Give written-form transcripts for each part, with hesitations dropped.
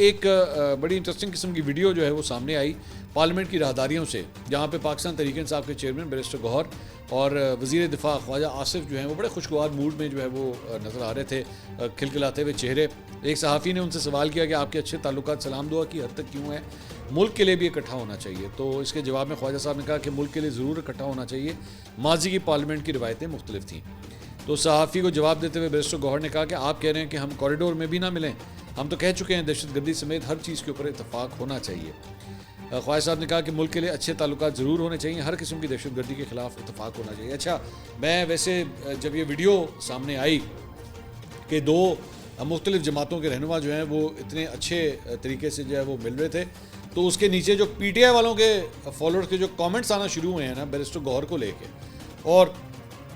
एक बड़ी इंटरेस्टिंग किस्म की वीडियो जो है वो सामने आई पार्लियामेंट की राहदारियों से, जहाँ पे पाकिस्तान तहरीक इंसाफ के चेयरमैन बैरिस्टर गौहर और वज़ीर दिफा ख्वाजा आसिफ जो हैं वो बड़े खुशगवार मूड में जो है वो नज़र आ रहे थे, खिलखिलाते हुए चेहरे। एक सहाफ़ी ने उनसे सवाल किया कि आपके अच्छे ताल्लुकात सलाम दुआ की हद तक क्यों है, मुल्क के लिए भी इकट्ठा होना चाहिए। तो इसके जवाब में ख्वाजा साहब ने कहा कि मुल्क के लिए ज़रूर इकट्ठा होना चाहिए, माजी की पार्लियामेंट की रिवायतें मुख्तलिफ थीं। तो सहाफ़ी को जवाब देते हुए बैरिस्टर गौहर ने कहा कि आप कह रहे हैं कि हम कॉरिडोर में भी ना मिलें, हम तो कह चुके हैं दहशतगर्दी समेत हर चीज़ के ऊपर इत्तफाक होना चाहिए। ख्वाजा साहब ने कहा कि मुल्क के लिए अच्छे ताल्लुकात ज़रूर होने चाहिए, हर किस्म की दहशतगर्दी के ख़िलाफ़ इत्तफाक होना चाहिए। अच्छा, मैं वैसे जब ये वीडियो सामने आई कि दो मुख्तलिफ़ जमातों के रहनुमा जो हैं वो इतने अच्छे तरीके से जो है वो मिल रहे थे, तो उसके नीचे जो PTI वालों के फॉलोअर्स के जो कमेंट्स आना शुरू हुए हैं ना बैरिस्टर गौहर को लेके, और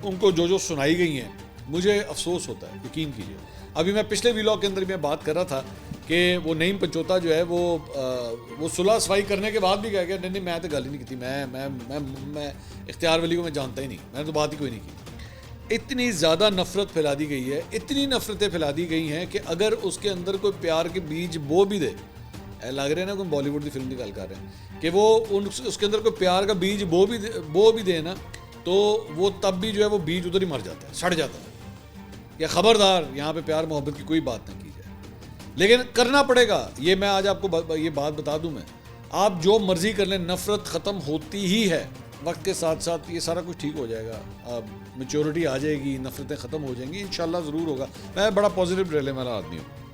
उनको जो सुनाई गई हैं, मुझे अफसोस होता है, यकीन कीजिए। अभी मैं पिछले व्लॉग के अंदर मैं बात कर रहा था कि वो नईम पंचोता जो है वो सुलह सफाई करने के बाद भी कह गया नहीं मैं तो गल ही नहीं की थी, मैं इख्तियार वली को मैं जानता ही नहीं, मैंने तो बात ही कोई नहीं की। इतनी ज़्यादा नफ़रत फैला दी गई है, इतनी नफ़रतें फैला दी गई हैं कि अगर उसके अंदर कोई प्यार के बीज बो भी दे, लग रहे हैं ना कोई बॉलीवुड की फिल्म की गल कर रहे हैं कि वो उसके अंदर कोई प्यार का बीज बो भी दे ना, तो वो तब भी जो है वो बीज उधर ही मर जाता है, सड़ जाता है। या ख़बरदार यहाँ पे प्यार मोहब्बत की कोई बात ना की जाए, लेकिन करना पड़ेगा। ये मैं आज आपको ये बात बता दूँ, मैं आप जो मर्ज़ी कर लें, नफ़रत ख़त्म होती ही है वक्त के साथ साथ, ये सारा कुछ ठीक हो जाएगा, अब मैच्योरिटी आ जाएगी, नफ़रतें ख़त्म हो जाएंगी, इंशाल्लाह ज़रूर होगा। मैं बड़ा पॉजिटिव रहने वाला आदमी हूँ।